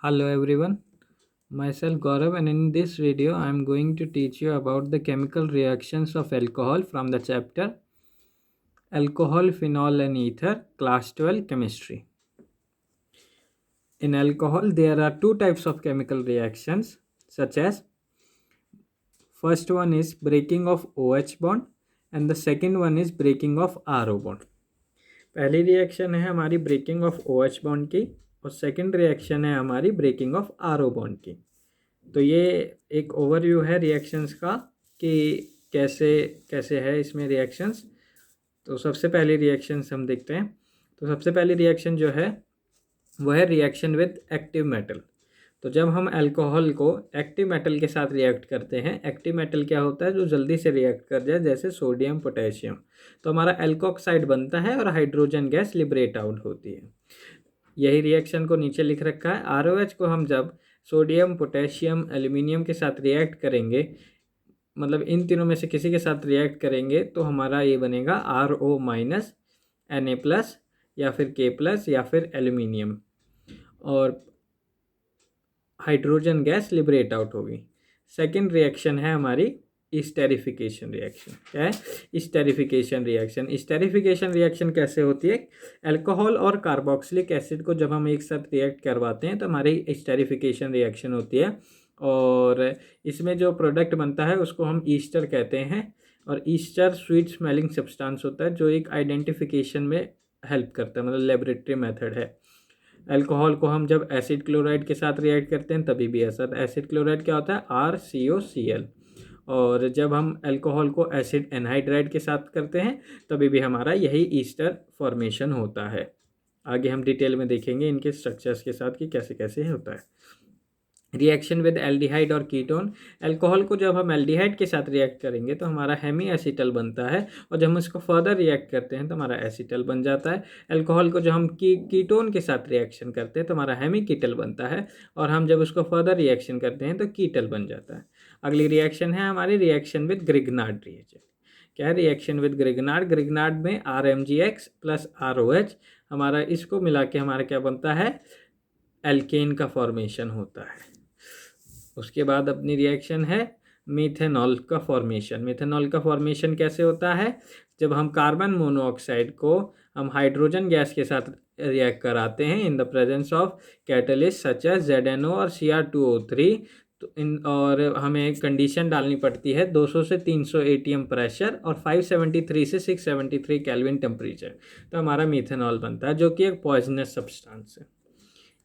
Hello everyone, myself Gaurav, and in this video I am going to teach you about the chemical reactions of alcohol from the chapter Alcohol, Phenol and Ether, Class 12 Chemistry. In alcohol there are two types of chemical reactions, such as first one is breaking of OH bond and the second one is breaking of RO bond. पहली reaction है हमारी breaking of OH bond की और second reaction है हमारी breaking of RO bond की। तो ये एक ओवरव्यू है रिएक्शंस का कि कैसे कैसे है इसमें रिएक्शंस। तो सबसे पहली रिएक्शंस हम देखते हैं। तो सबसे पहली रिएक्शन जो है वह है रिएक्शन विद एक्टिव मेटल। तो जब हम अल्कोहल को एक्टिव मेटल के साथ रिएक्ट करते हैं, एक्टिव मेटल क्या होता है जो जल्दी से रिएक्ट कर जाए, जैसे सोडियम पोटेशियम, तो हमारा एल्कोक्साइड बनता है और हाइड्रोजन गैस लिबरेट आउट होती है। यही रिएक्शन को नीचे लिख रखा है। ROH को हम जब सोडियम पोटेशियम एल्यूमिनियम के साथ रिएक्ट करेंगे, मतलब इन तीनों में से किसी के साथ रिएक्ट करेंगे, तो हमारा ये बनेगा RO माइनस Na+ या फिर K+ या फिर एल्यूमिनियम, और हाइड्रोजन गैस लिबरेट आउट होगी। सेकेंड रिएक्शन है हमारी स्टेरिफिकेशन रिएक्शन। क्या है? Esterification reaction. स्टेरिफिकेशन रिएक्शन कैसे होती है? अल्कोहल और कार्बोक्सिलिक एसिड को जब हम एक साथ रिएक्ट करवाते हैं तो हमारी स्टेरिफिकेशन रिएक्शन होती है, और इसमें जो प्रोडक्ट बनता है उसको हम ईस्टर कहते हैं। और ईस्टर स्वीट स्मेलिंग सब्सटेंस होता है जो एक आइडेंटिफिकेशन में हेल्प करता है, मतलब लेबोरेटरी मेथड है। अल्कोहल को हम जब एसिड क्लोराइड के साथ रिएक्ट करते हैं तभी भी ऐसा। एसिड क्लोराइड क्या होता है? RCOCl। और जब हम अल्कोहल को एसिड एनहाइड्राइड के साथ करते हैं तभी भी हमारा यही ईस्टर फॉर्मेशन होता है। आगे हम डिटेल में देखेंगे इनके स्ट्रक्चर्स के साथ कि कैसे कैसे होता है। रिएक्शन विद एल्डिहाइड और कीटोन। अल्कोहल को जब हम एल्डिहाइड के साथ रिएक्ट करेंगे तो हमारा हेमी एसिटल बनता है, और जब हम इसको फर्दर रिएक्ट करते हैं तो हमारा एसिटल बन जाता है। अल्कोहल को जब हम कीटोन के साथ रिएक्शन करते हैं तो हमारा हेमी कीटल बनता है, और हम जब उसको फर्दर रिएक्शन करते हैं तो कीटल बन जाता है। अगली रिएक्शन है हमारी रिएक्शन विद ग्रिग्नार्ड रिएजेंट। क्या है रिएक्शन विद ग्रिग्नार्ड? ग्रिग्नार्ड में RMgX प्लस ROH, हमारा इसको मिला के हमारा क्या बनता है? एल्केन का फॉर्मेशन होता है। उसके बाद अपनी रिएक्शन है मीथेनॉल का फॉर्मेशन। मीथेनॉल का फॉर्मेशन कैसे होता है? जब हम कार्बन मोनोऑक्साइड को हम हाइड्रोजन गैस के साथ रिएक्ट कराते हैं in the presence of catalyst such as ZNO और Cr2O3, तो और हमें कंडीशन डालनी पड़ती है 200 से 300 ATM प्रेशर और 573 से 673 केल्विन टेम्परेचर, तो हमारा मीथेनॉल बनता है जो कि एक पॉइजनस सब्सटेंस है।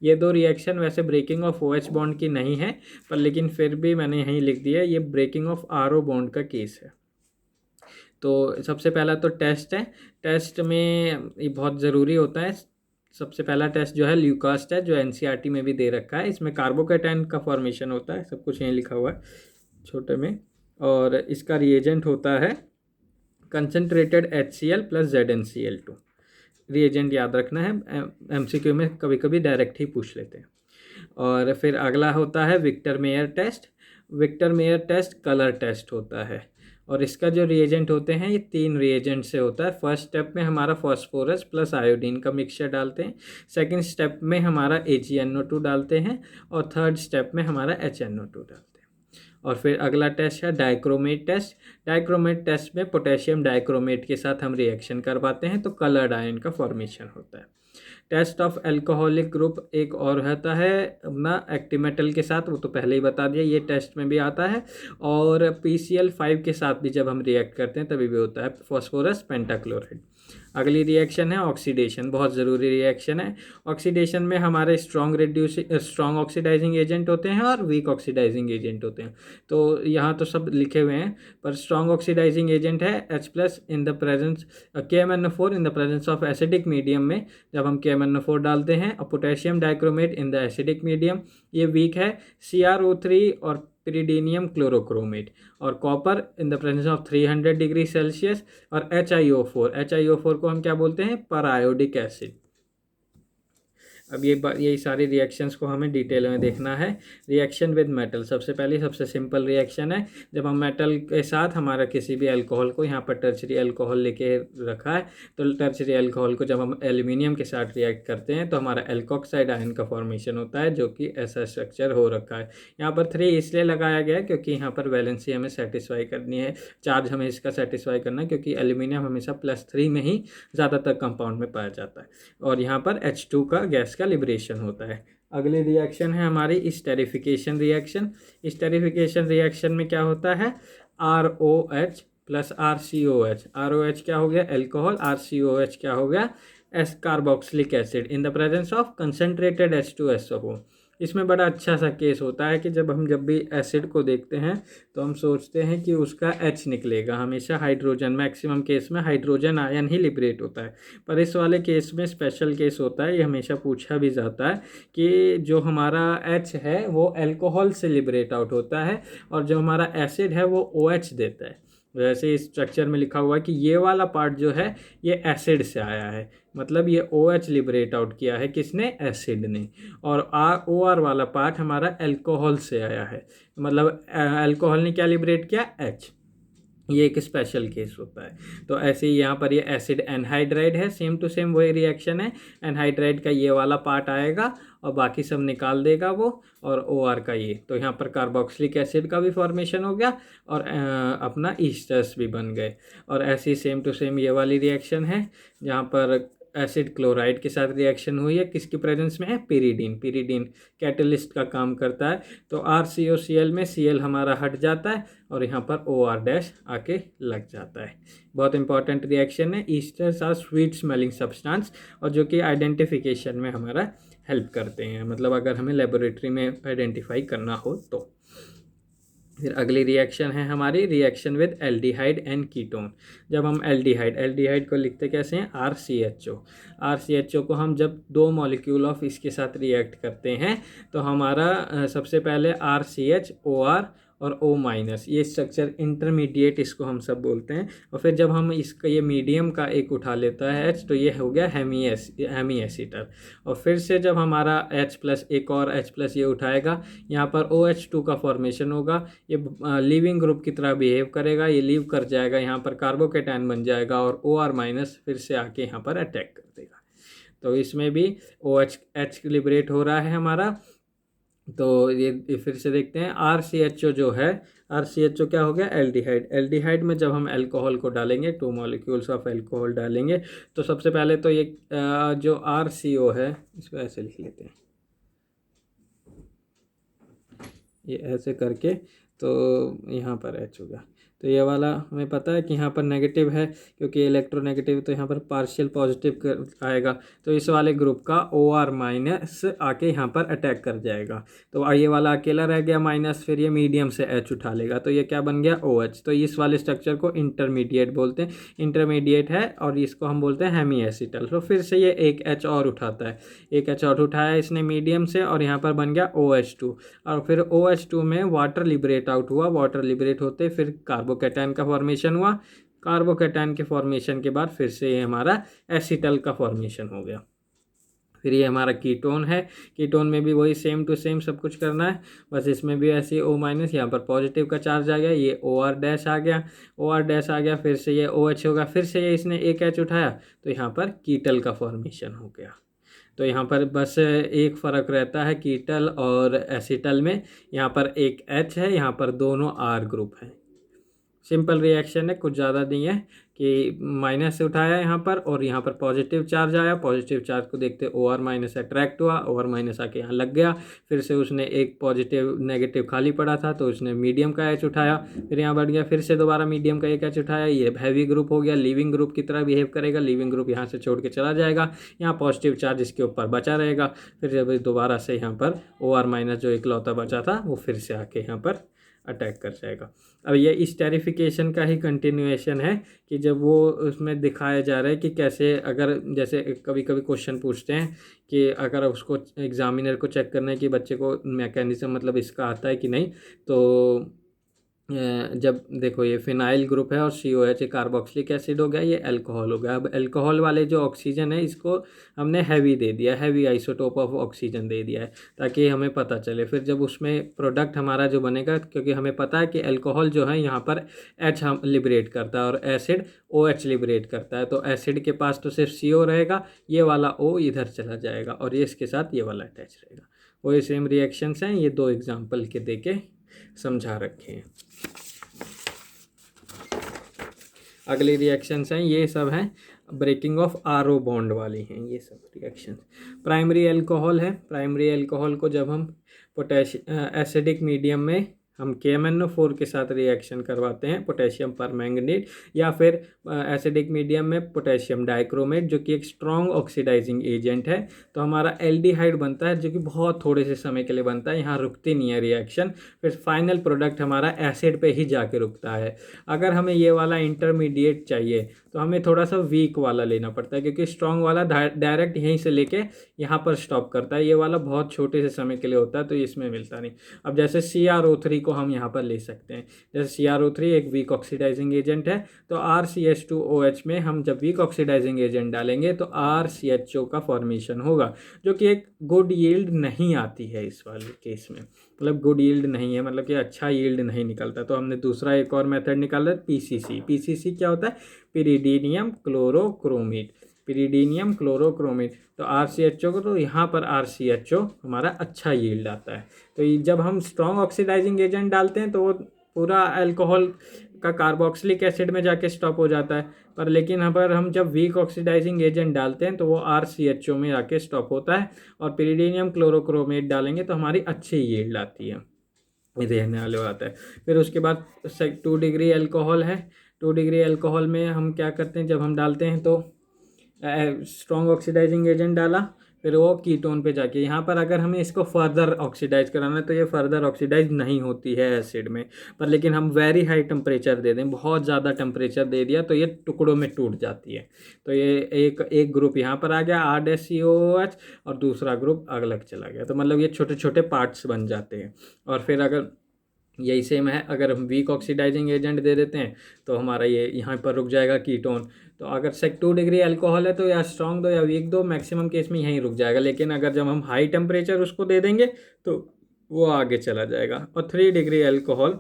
ये दो रिएक्शन वैसे ब्रेकिंग ऑफ OH बॉन्ड की नहीं है, पर लेकिन फिर भी मैंने यहीं लिख दिया, ये ब्रेकिंग ऑफ RO बॉन्ड का केस है। तो सबसे पहला तो टेस्ट है। टेस्ट में ये बहुत ज़रूरी होता है। सबसे पहला टेस्ट जो है ल्यूकास टेस्ट, जो NCERT में भी दे रखा है। इसमें कार्बोकेटाइन का फॉर्मेशन होता है, सब कुछ यहीं लिखा हुआ है छोटे में, और इसका रिएजेंट होता है concentrated HCl plus ZnCl2। Reagent याद रखना है, MCQ में कभी कभी डायरेक्ट ही पूछ लेते हैं। और फिर अगला होता है Victor Meyer test. Victor Meyer test colour test होता है, और इसका जो रिएजेंट होते हैं ये 3 रिएजेंट से होता है। फर्स्ट स्टेप में हमारा फॉस्फोरस प्लस आयोडीन का मिक्सचर डालते हैं, सेकंड स्टेप में हमारा AgNO2 डालते हैं, और थर्ड स्टेप में हमारा HNO2 डालते हैं। और फिर अगला टेस्ट है डाइक्रोमेट टेस्ट। डाइक्रोमेट टेस्ट में पोटेशियम डाइक्रोमेट के साथ हम रिएक्शन करवाते हैं तो कलर्ड आयन का फॉर्मेशन होता है। टेस्ट ऑफ अल्कोहलिक ग्रुप एक और होता है अपना एक्टिव मेटल के साथ, वो तो पहले ही बता दिया, ये टेस्ट में भी आता है। और PCl5 के साथ भी जब हम रिएक्ट करते हैं तभी भी होता है, फॉस्फोरस पेंटाक्लोराइड। अगली रिएक्शन है ऑक्सीडेशन, बहुत ज़रूरी रिएक्शन है। ऑक्सीडेशन में हमारे स्ट्रॉन्ग ऑक्सीडाइजिंग एजेंट होते हैं और वीक ऑक्सीडाइजिंग एजेंट होते हैं। तो यहाँ तो सब लिखे हुए हैं, पर स्ट्रॉन्ग ऑक्सीडाइजिंग एजेंट है H+ in the presence KMnO4 in the presence of acidic medium में जब हम KMnO4 डालते हैं, और potassium dichromate in the acidic medium, ये वीक है। CrO3 और पिरिडीनियम क्लोरोक्रोमेट, और copper in the presence of 300 degree Celsius, और HiO4 को हम क्या बोलते हैं? पर आयोडिक एसिड। अब यही सारी रिएक्शंस को हमें डिटेल में देखना है। रिएक्शन विद मेटल, सबसे पहले सबसे सिंपल रिएक्शन है, जब हम मेटल के साथ हमारा किसी भी अल्कोहल को, यहाँ पर टर्शरी अल्कोहल लेके रखा है, तो टर्शरी अल्कोहल को जब हम एल्यूमिनियम के साथ रिएक्ट करते हैं तो हमारा एल्कोक्साइड आयन का फॉर्मेशन होता है, जो कि ऐसा स्ट्रक्चर हो रखा है। यहाँ पर 3 इसलिए लगाया गया है क्योंकि यहाँ पर वैलेंसी हमें सेटिस्फाई करनी है, चार्ज हमें इसका सेटिस्फाई करना है, क्योंकि एल्यूमिनियम हमेशा +3 में ही ज़्यादातर कंपाउंड में पाया जाता है, और यहाँ पर H2 का गैस का लिबरेशन होता है। अगली रिएक्शन है हमारी स्टेरिफिकेशन रिएक्शन। स्टेरिफिकेशन रिएक्शन में क्या होता है, ROH प्लस RCOH। ROH क्या हो गया, एल्कोहल, RCOH क्या हो गया, carboxylic acid, in the presence of concentrated H2SO4। इसमें बड़ा अच्छा सा केस होता है कि जब भी एसिड को देखते हैं तो हम सोचते हैं कि उसका H निकलेगा, हमेशा हाइड्रोजन, मैक्सिमम केस में हाइड्रोजन आयन ही लिबरेट होता है। पर इस वाले केस में स्पेशल केस होता है, ये हमेशा पूछा भी जाता है कि जो हमारा H है वो अल्कोहल से लिबरेट आउट होता है, और जो हमारा एसिड है वो OH देता है। वैसे इस स्ट्रक्चर में लिखा हुआ है कि ये वाला पार्ट जो है ये एसिड से आया है, मतलब ये OH लिबरेट आउट किया है, किसने, एसिड ने, और OR वाला पार्ट हमारा अल्कोहल से आया है, मतलब अल्कोहल ने क्या लिबरेट किया, H। ये एक स्पेशल केस होता है। तो ऐसे ही यहाँ पर ये एसिड एनहाइड्राइड है, सेम टू सेम वही रिएक्शन है, एनहाइड्राइड का ये वाला पार्ट आएगा और बाकी सब निकाल देगा वो, और OR का ये, तो यहाँ पर कार्बोक्सिलिक एसिड का भी फॉर्मेशन हो गया और अपना ईस्टर्स भी बन गए। और ऐसे ही सेम टू सेम ये वाली रिएक्शन है जहाँ पर एसिड क्लोराइड के साथ रिएक्शन हुई है, किसकी प्रेजेंस में है, पिरीडीन। पिरीडीन कैटलिस्ट का काम करता है, तो RCOCl में Cl हमारा हट जाता है और यहाँ पर OR डैश आके लग जाता है। बहुत इंपॉर्टेंट रिएक्शन है। Esters are sweet smelling substance, और जो कि आइडेंटिफिकेशन में हमारा हेल्प करते हैं, मतलब अगर हमें लेबोरेटरी में आइडेंटिफाई करना हो तो। फिर अगली रिएक्शन है हमारी reaction with aldehyde and ketone. जब हम एल्डिहाइड को लिखते कैसे हैं, RCHO को हम जब 2 मॉलिक्यूल ऑफ इसके साथ रिएक्ट करते हैं तो हमारा सबसे पहले RCHOR और O-, ये स्ट्रक्चर इंटरमीडिएट इसको हम सब बोलते हैं, और फिर जब हम इसका ये मीडियम का एक उठा लेता है H, तो ये हो गया हेमी एसीटर, और फिर से जब हमारा H प्लस एक और H प्लस ये उठाएगा, यहाँ पर OH2 का फॉर्मेशन होगा, ये लीविंग ग्रुप की तरह बिहेव करेगा, ये लीव कर जाएगा, यहाँ पर कार्बोकेटायन बन जाएगा, और OR- फिर से आके यहाँ पर अटैक कर देगा। तो इसमें भी OH लिबरेट हो रहा है हमारा। तो ये फिर से देखते हैं, RCHO जो है, RCHO क्या हो गया, एल्डिहाइड में जब हम अल्कोहल को डालेंगे, 2 मॉलिक्यूल्स ऑफ अल्कोहल डालेंगे, तो सबसे पहले तो ये जो RCO है इसको ऐसे लिख लेते हैं, ये ऐसे करके, तो यहाँ पर H होगा। तो ये वाला हमें पता है कि यहाँ पर नेगेटिव है क्योंकि इलेक्ट्रोनेगेटिव, तो यहाँ पर पार्शियल पॉजिटिव आएगा, तो इस वाले ग्रुप का OR- आके यहाँ पर अटैक कर जाएगा। तो ये वाला अकेला रह गया माइनस, फिर ये मीडियम से H उठा लेगा, तो ये क्या बन गया, OH। तो इस वाले स्ट्रक्चर को इंटरमीडिएट बोलते हैं, इंटरमीडिएट है, और इसको हम बोलते हैं हेमी एसिटल। तो फिर से ये एक H और उठाता है, एक H और उठाया इसने मीडियम से, और यहाँ पर बन गया OH2, और फिर OH2 में वाटर लिबरेट आउट हुआ, वाटर लिबरेट होते फिर कार्बोकेटायन का फॉर्मेशन हुआ, कार्बोकेटायन के फॉर्मेशन के बाद फिर से ये हमारा एसिटल का फॉर्मेशन हो गया। फिर ये हमारा कीटोन है, कीटोन में भी वही सेम टू सेम सब कुछ करना है, बस इसमें भी ऐसे O-, यहाँ पर पॉजिटिव का चार्ज आ गया, ये OR- आ गया, OR- आ गया, फिर से ये OH होगा, फिर से ये इसने एक H उठाया, तो यहाँ पर कीटल का फॉर्मेशन हो गया। तो यहाँ पर बस एक फ़र्क रहता है कीटल और एसिटल में, यहाँ पर एक H है, यहाँ पर दोनों R ग्रुप हैं। सिंपल रिएक्शन है, कुछ ज़्यादा नहीं है कि माइनस से उठाया यहाँ पर, और यहाँ पर पॉजिटिव चार्ज आया, पॉजिटिव चार्ज को देखते OR- अट्रैक्ट हुआ, OR- आके यहाँ लग गया, फिर से उसने एक पॉजिटिव नेगेटिव खाली पड़ा था तो उसने मीडियम का H उठाया, फिर यहाँ बढ़ गया, फिर से दोबारा मीडियम का एक H उठाया, ये हैवी ग्रुप हो गया, लीविंग ग्रुप की तरह बिहेव करेगा, लीविंग ग्रुप यहाँ से छोड़ के चला जाएगा, यहाँ पॉजिटिव चार्ज इसके ऊपर बचा रहेगा, फिर जब दोबारा से यहाँ पर OR- जो इकलौता बचा था वो फिर से आके यहाँ पर अटैक कर जाएगा। अब ये स्टेरिफिकेशन का ही कंटिन्यूएशन है कि जब वो उसमें दिखाया जा रहा है कि कैसे, अगर जैसे कभी कभी क्वेश्चन पूछते हैं कि अगर उसको एग्जामिनर को चेक करना है कि बच्चे को मैकेनिज्म मतलब इसका आता है कि नहीं, तो जब देखो ये फिनाइल ग्रुप है और COH कार्बोक्सिलिक एसिड हो गया, ये अल्कोहल हो गया। अब अल्कोहल वाले जो ऑक्सीजन है इसको हमने हैवी दे दिया, हैवी आइसोटोप ऑफ ऑक्सीजन दे दिया है ताकि हमें पता चले। फिर जब उसमें प्रोडक्ट हमारा जो बनेगा, क्योंकि हमें पता है कि अल्कोहल जो है यहाँ पर H हम लिबरेट करता है और एसिड OH लिबरेट करता है, तो एसिड के पास तो सिर्फ CO रहेगा, ये वाला O इधर चला जाएगा और ये इसके साथ ये वाला अटैच रहेगा। वही सेम रिएक्शंस हैं, ये 2 एग्जाम्पल के दे के समझा रखे हैं। अगली रिएक्शंस हैं, ये सब हैं ब्रेकिंग ऑफ RO बॉन्ड वाली हैं ये सब रिएक्शंस। प्राइमरी अल्कोहल है, प्राइमरी अल्कोहल को जब हम एसिडिक मीडियम में हम KMnO4 के साथ रिएक्शन करवाते हैं, पोटेशियम परमैंगनेट, या फिर एसिडिक मीडियम में पोटेशियम डाइक्रोमेट जो कि एक स्ट्रॉन्ग ऑक्सीडाइजिंग एजेंट है, तो हमारा एल्डिहाइड बनता है जो कि बहुत थोड़े से समय के लिए बनता है, यहाँ रुकती नहीं है रिएक्शन, फिर फाइनल प्रोडक्ट हमारा एसिड पे ही जाके रुकता है। अगर हमें ये वाला इंटरमीडिएट चाहिए तो हमें थोड़ा सा वीक वाला लेना पड़ता है, क्योंकि स्ट्रॉन्ग वाला डायरेक्ट यहीं से लेके यहाँ पर स्टॉप करता है, ये वाला बहुत छोटे से समय के लिए होता है तो इसमें मिलता नहीं। अब जैसे CrO3 को हम यहाँ पर ले सकते हैं, जैसे CrO3 एक वीक ऑक्सीडाइजिंग एजेंट है, तो RCH2OH में हम जब वीक ऑक्सीडाइजिंग एजेंट डालेंगे तो RCHO का फॉर्मेशन होगा, जो कि एक गुड यील्ड नहीं आती है इस वाले केस में, मतलब गुड यील्ड नहीं है, मतलब कि अच्छा यील्ड नहीं निकलता। तो हमने दूसरा एक और मेथड निकाला PCC। PCC क्या होता है? पिरिडीनियम क्लोरोक्रोमेट, पिरिडीनियम क्लोरोक्रोमेट। तो RCHO को, तो यहाँ पर RCHO हमारा अच्छा यील्ड आता है। तो जब हम स्ट्रॉन्ग ऑक्सीडाइजिंग एजेंट डालते हैं तो वो पूरा अल्कोहल का कार्बोक्सिलिक एसिड में जाके स्टॉप हो जाता है, पर लेकिन यहाँ पर हम जब वीक ऑक्सीडाइजिंग एजेंट डालते हैं तो वो RCHO में आके स्टॉप होता है, और पिरिडीनियम क्लोरोक्रोमेट डालेंगे तो हमारी अच्छी यील्ड आती है, ये देखने वाले आता है। फिर उसके बाद 2 डिग्री अल्कोहल है। 2 डिग्री अल्कोहल में हम क्या करते हैं, जब हम डालते हैं तो स्ट्रॉन्ग ऑक्सीडाइजिंग एजेंट डाला, फिर वो कीटोन पे जाके, यहाँ पर अगर हमें इसको फर्दर ऑक्सीडाइज कराना है तो ये फर्दर ऑक्सीडाइज नहीं होती है एसिड में, पर लेकिन हम वेरी हाई टेम्परेचर दे दें, बहुत ज़्यादा टेम्परेचर दे दिया तो ये टुकड़ों में टूट जाती है। तो ये एक ग्रुप यहाँ पर आ गया R-COOH और दूसरा ग्रुप अलग चला गया, तो मतलब ये छोटे छोटे पार्ट्स बन जाते हैं। और फिर अगर यही सेम है, अगर हम वीक ऑक्सीडाइजिंग एजेंट दे देते हैं तो हमारा ये यहाँ पर रुक जाएगा कीटोन। तो अगर 2 डिग्री अल्कोहल है तो या स्ट्रॉन्ग दो या वीक दो, मैक्सिमम केस में यहीं रुक जाएगा, लेकिन अगर जब हम हाई टेम्परेचर उसको दे देंगे तो वो आगे चला जाएगा। और 3 डिग्री अल्कोहल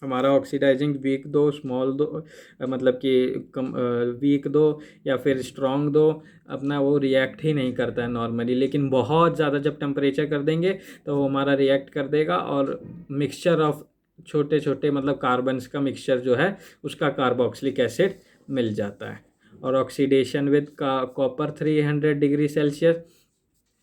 हमारा ऑक्सीडाइजिंग वीक दो, स्मॉल दो, मतलब कि कम वीक दो या फिर स्ट्रॉन्ग दो, अपना वो रिएक्ट ही नहीं करता है नॉर्मली, लेकिन बहुत ज़्यादा जब टेम्परेचर कर देंगे तो वो हमारा रिएक्ट कर देगा और मिक्सचर ऑफ छोटे छोटे मतलब कार्बन्स का मिक्सचर जो है उसका कार्बोक्सिलिक एसिड मिल जाता है। और oxidation with copper 300 degree Celsius,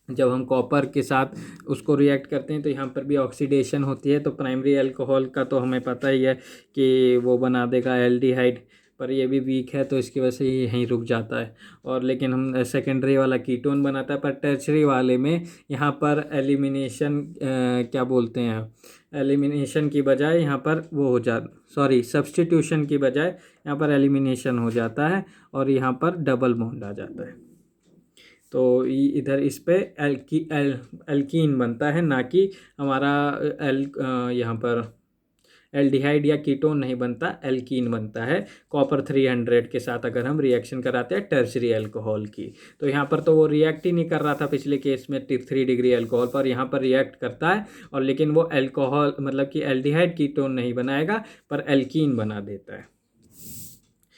जब हम कॉपर के साथ उसको रिएक्ट करते हैं तो यहाँ पर भी ऑक्सीडेशन होती है। तो प्राइमरी अल्कोहल का तो हमें पता ही है कि वो बना देगा एल्डिहाइड, पर ये भी वीक है तो इसकी वजह से ये यहीं रुक जाता है। और लेकिन हम सेकेंडरी वाला कीटोन बनाता है, पर टर्शरी वाले में यहाँ पर एलिमिनेशन क्या बोलते हैं, एलिमिनेशन की बजाय यहाँ पर वो हो सब्स्टिट्यूशन की बजाय यहाँ पर एलिमिनेशन हो जाता है और यहाँ पर डबल बॉन्ड आ जाता है। तो इधर इस पे एल्कीन बनता है, ना कि हमारा यहाँ पर एल्डिहाइड या कीटोन नहीं बनता, एल्कीन बनता है कॉपर 300 के साथ अगर हम रिएक्शन कराते हैं टर्शरी अल्कोहल की। तो यहाँ पर तो वो रिएक्ट ही नहीं कर रहा था पिछले केस में 3 डिग्री अल्कोहल पर, यहाँ पर रिएक्ट करता है और लेकिन वो अल्कोहल मतलब कि एल्डिहाइड कीटोन नहीं बनाएगा पर एल्कीन बना देता है।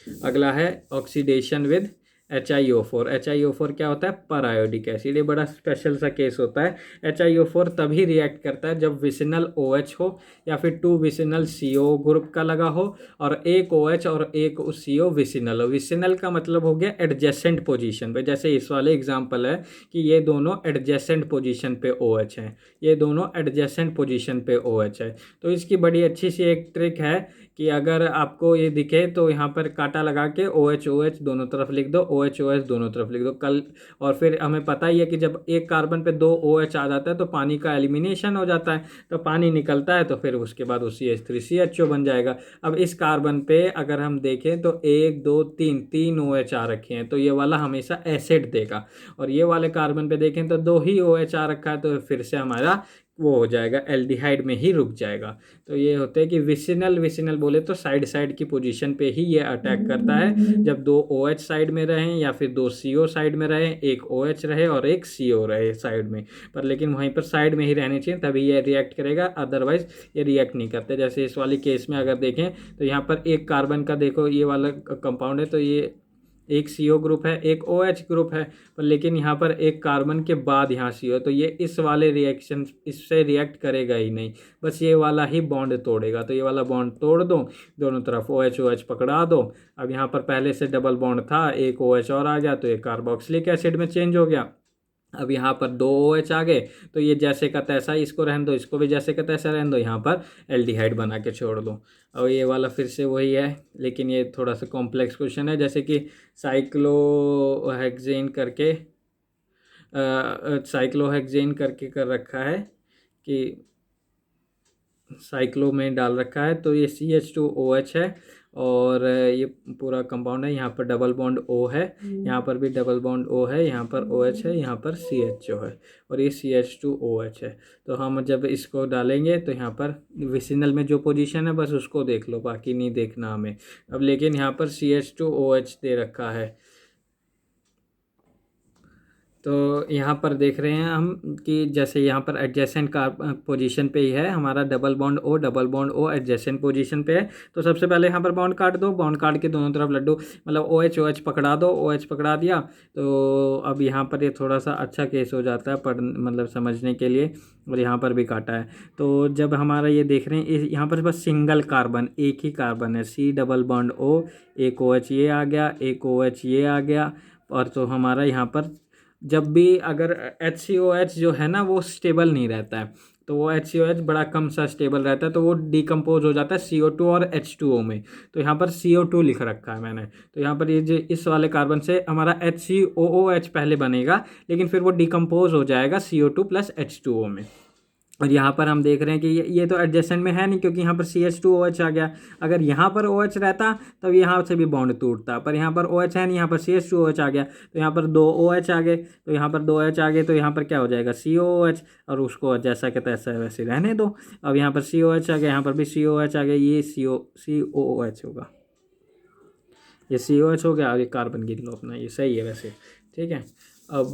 अगला है ऑक्सीडेशन विद HiO4। HiO4 क्या होता है? पर आयोडिक एसिड। ये बड़ा स्पेशल सा केस होता है। HiO4 तभी रिएक्ट करता है जब विसिनल OH हो या फिर 2 विसिनल CO ग्रुप का लगा हो और एक OH और एक CO विसिनल हो। विसिनल का मतलब हो गया एडजेसेंट पोजीशन पे, जैसे इस वाले एग्जांपल है कि ये दोनों एडजेसेंट पोजीशन पे OH हैं, ये दोनों एडजेसेंट पोजीशन पे OH है। तो इसकी बड़ी अच्छी सी एक ट्रिक है कि अगर आपको ये दिखे तो यहाँ पर कांटा लगा के OH OH दोनों तरफ लिख दो, OH OH दोनों तरफ लिख दो कल। और फिर हमें पता ही है कि जब एक कार्बन पे 2 OH आ जाता है तो पानी का एलिमिनेशन हो जाता है, तो पानी निकलता है तो फिर उसके बाद वो CH3CHO बन जाएगा। अब इस कार्बन पे अगर हम देखें तो 1 2 3 OH आ रखे हैं, तो ये वाला हमेशा एसिड देगा। और ये वाले कार्बन पे देखें तो 2 ही OH आ रखा है, तो फिर से हमारा वो हो जाएगा, एल्डिहाइड में ही रुक जाएगा। तो ये होते हैं कि विसिनल बोले तो साइड साइड की पोजीशन पे ही ये अटैक करता है। जब दो OH साइड में रहें या फिर दो CO साइड में रहें, एक OH रहे और एक CO रहे साइड में, पर लेकिन वहीं पर साइड में ही रहनी चाहिए, तभी ये रिएक्ट करेगा, अदरवाइज ये रिएक्ट नहीं करते। जैसे इस वाली केस में अगर देखें तो यहाँ पर एक कार्बन का देखो ये वाला कंपाउंड है, तो ये एक CO ग्रुप है, एक OH ग्रुप है, पर लेकिन यहाँ पर एक कार्बन के बाद यहाँ CO, तो ये इस वाले रिएक्शन इससे रिएक्ट करेगा ही नहीं, बस ये वाला ही बॉन्ड तोड़ेगा। तो ये वाला बॉन्ड तोड़ दो, दोनों तरफ OH पकड़ा दो। अब यहाँ पर पहले से डबल बॉन्ड था, एक OH और आ गया तो ये कार्बोक्सिलिक एसिड में चेंज हो गया। अब यहाँ पर दो OH आ गए, तो ये जैसे का तैसा इसको रहने दो, इसको भी जैसे का तैसा रहने दो, यहाँ पर एल्डिहाइड बना के छोड़ दो। और ये वाला फिर से वही है, लेकिन ये थोड़ा सा कॉम्प्लेक्स क्वेश्चन है। जैसे कि साइक्लोहेक्सेन करके कर रखा है कि साइक्लो में डाल रखा है, तो ये CH2OH है और ये पूरा कंपाउंड है। यहाँ पर डबल बॉन्ड O है, यहाँ पर भी डबल बॉन्ड O है, यहाँ पर OH है, यहाँ पर CH है और ये CH2OH है। तो हम जब इसको डालेंगे तो यहाँ पर विसिनल में जो पोजीशन है बस उसको देख लो, बाकी नहीं देखना हमें। अब लेकिन यहाँ पर CH2OH दे रखा है, तो यहाँ पर देख रहे हैं हम कि जैसे यहाँ पर एडजेसेंट का पोजीशन पे ही है हमारा double bond O adjacent position पे है। तो सबसे पहले यहाँ पर बॉन्ड काट दो, बॉन्ड काट के दोनों तरफ लड्डू मतलब OH पकड़ा दो, OH पकड़ा दिया। तो अब यहाँ पर ये थोड़ा सा अच्छा केस हो जाता है मतलब समझने के लिए, और यहाँ पर भी काटा है। तो जब हमारा ये देख रहे हैं यहाँ पर बस सिंगल कार्बन, एक ही कार्बन है, C डबल बॉन्ड O, एक OH ये आ गया, एक OH ये आ गया, और तो हमारा यहाँ पर जब भी अगर HCOH जो है ना वो स्टेबल नहीं रहता है, तो वो HCOH बड़ा कम सा स्टेबल रहता है, तो वो डिकम्पोज हो जाता है CO2 और H2O में। तो यहाँ पर CO2 लिख रखा है मैंने, तो यहाँ पर ये जो इस वाले कार्बन से हमारा HCOOH पहले बनेगा, लेकिन फिर वो डिकम्पोज हो जाएगा CO2 प्लस H2O में। और यहाँ पर हम देख रहे हैं कि ये तो एडजेसेंट में है नहीं, क्योंकि यहाँ पर CH2OH आ गया। अगर यहाँ पर OH रहता तब यहाँ से भी बॉन्ड टूटता, पर यहाँ पर OH है नहीं, यहाँ पर CH2OH आ गया, तो यहाँ पर दो OH आ गए, तो यहाँ पर दो OH आ गए, तो यहाँ पर क्या हो जाएगा COOH, और उसको जैसा कि तैसा है वैसे रहने दो। अब यहाँ पर COH आ गया, यहाँ पर भी COH आ गया, ये COOH होगा, ये COH हो गया, और ये कार्बन गिन लो अपना, ये सही है वैसे, ठीक है। अब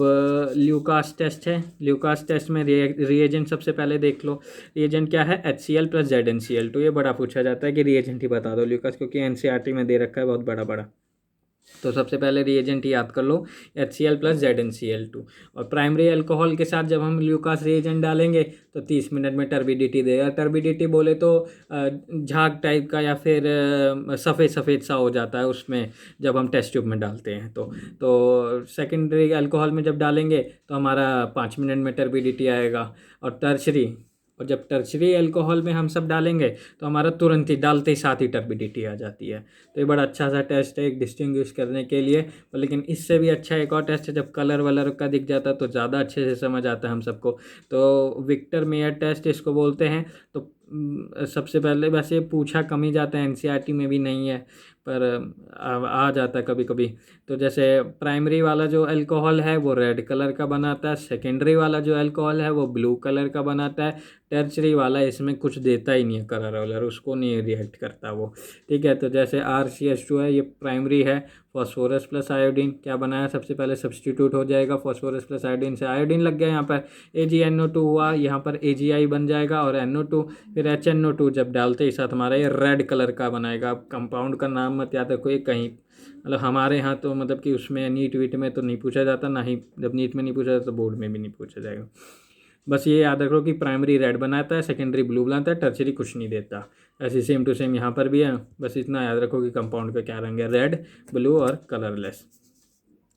ल्यूकास टेस्ट है। ल्यूकास टेस्ट में रिएजेंट सबसे पहले देख लो। रिएजेंट क्या है? HCl plus ZnCl। तो ये बड़ा पूछा जाता है कि रिएजेंट ही बता दो ल्यूकास, क्योंकि NCERT में दे रखा है बहुत बड़ा बड़ा। तो सबसे पहले रिएजेंट याद कर लो, HCl प्लस ZnCl2। और प्राइमरी अल्कोहल के साथ जब हम ल्यूकास रिएजेंट डालेंगे तो 30 मिनट में टर्बिडिटी देगा। टर्बिडिटी बोले तो झाग टाइप का या फिर सफ़ेद सफ़ेद सा हो जाता है उसमें जब हम टेस्ट ट्यूब में डालते हैं। तो सेकेंडरी अल्कोहल में जब डालेंगे तो हमारा 5 मिनट में टर्बिडिटी आएगा। और जब टर्शरी अल्कोहल में हम सब डालेंगे तो हमारा तुरंत ही डालते ही साथ ही टर्बिडिटी आ जाती है। तो ये बड़ा अच्छा सा टेस्ट है एक डिस्टिंग्विश करने के लिए। लेकिन इससे भी अच्छा एक और टेस्ट है, जब कलर वलर का दिख जाता है तो ज़्यादा अच्छे से समझ आता है हम सबको। तो विक्टर मेयर टेस्ट इसको बोलते हैं। तो सबसे पहले वैसे पूछा कम ही जाता है, NCERT में भी नहीं है, पर आ जाता है कभी कभी। तो जैसे प्राइमरी वाला जो अल्कोहल है वो रेड कलर का बनाता है, सेकेंडरी वाला जो अल्कोहल है वो ब्लू कलर का बनाता है, टर्शरी वाला इसमें कुछ देता ही नहीं है कलर वलर, उसको नहीं रिएक्ट करता वो, ठीक है। तो जैसे RCH2 है, ये प्राइमरी है, फॉस्फोरस प्लस आयोडीन क्या बनाया, सबसे पहले सब्सटीट्यूट हो जाएगा, फॉस्फोरस प्लस आयोडीन से आयोडीन लग गया, यहाँ पर AgNO2 हुआ, यहाँ पर AgI बन जाएगा और NO2, फिर HNO2 जब डालते ही साथ हमारा ये रेड कलर का बनाएगा। कंपाउंड का नाम मत याद रखो, ये कहीं मतलब हमारे यहाँ तो मतलब कि उसमें नीट वीट में तो नहीं पूछा जाता, ना ही जब नीट में नहीं पूछा जाता तो बोर्ड में भी नहीं पूछा जाएगा। बस ये याद रखो कि प्राइमरी रेड बनाता है, सेकेंडरी ब्लू बनाता है, टर्शरी कुछ नहीं देता। ऐसे सेम टू सेम यहाँ पर भी है, बस इतना याद रखो कि कंपाउंड का क्या रंग है, रेड, ब्लू और कलरलेस।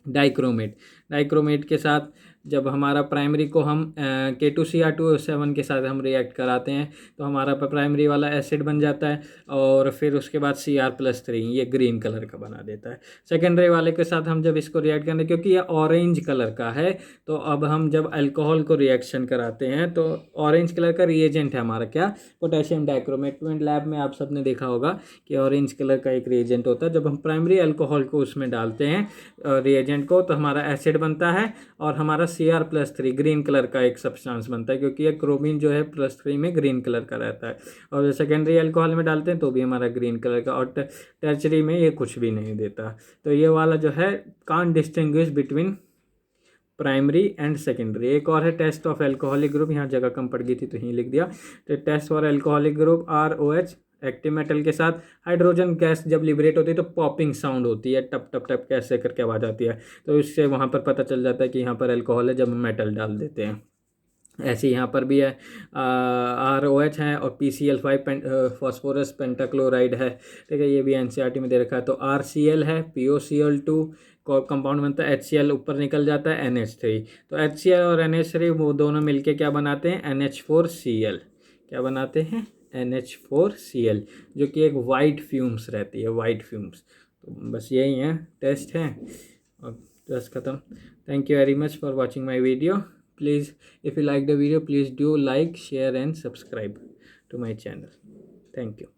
डाइक्रोमेट के साथ जब हमारा प्राइमरी को हम K2Cr2O7 के साथ हम रिएक्ट कराते हैं तो हमारा प्राइमरी वाला एसिड बन जाता है, और फिर उसके बाद Cr+3 ये ग्रीन कलर का बना देता है। सेकेंडरी वाले के साथ हम जब इसको रिएक्ट करें, क्योंकि ये ऑरेंज कलर का है, तो अब हम जब अल्कोहल को रिएक्शन कराते हैं तो ऑरेंज कलर का रिएजेंट है हमारा क्या, पोटेशियम डाइक्रोमेट। लैब में आप सबने देखा होगा कि ऑरेंज कलर का एक रिएजेंट होता है। जब हम प्राइमरी अल्कोहल को उसमें डालते हैं रिएजेंट को, तो हमारा एसिड बनता है और हमारा Cr+3 ग्रीन कलर का एक सब्सटेंस बनता है, क्योंकि ये क्रोमीन जो है +3 में ग्रीन कलर का रहता है, और सेकेंडरी अल्कोहल में डालते हैं तो भी हमारा ग्रीन कलर का, और टर्चरी में ये कुछ भी नहीं देता। तो ये वाला जो है can't distinguish between primary and secondary. एक और है टेस्ट ऑफ एल्कोहलिक ग्रुप, यहाँ जगह कम पड़ गई थी तो यहीं लिख दिया। तो test for alcoholic group ROH active metal के साथ हाइड्रोजन गैस जब लिबरेट होती है तो पॉपिंग साउंड होती है, टप टप टप कैसे करके आवाज़ आती है, तो इससे वहाँ पर पता चल जाता है कि यहाँ पर एल्कोहल है जब हम मेटल डाल देते हैं। ऐसे यहाँ पर भी है ROH है और PCl5 फॉस्फोरस पेंटाक्लोराइड है, ठीक है, ये भी NCERT में दे रखा है। तो RCl है, POCl2 कंपाउंड बनता है, HCl ऊपर निकल जाता है, NH3। तो HCl और NH3 वो दोनों मिलके क्या बनाते हैं, NH4Cl। क्या बनाते हैं, NH4Cl, जो कि एक वाइट फ्यूम्स रहती है, वाइट फ्यूम्स। तो बस यही है, टेस्ट है और बस ख़त्म। Thank you very much for watching my video. Please, if you like the video, please do like, share and subscribe to my channel. Thank you.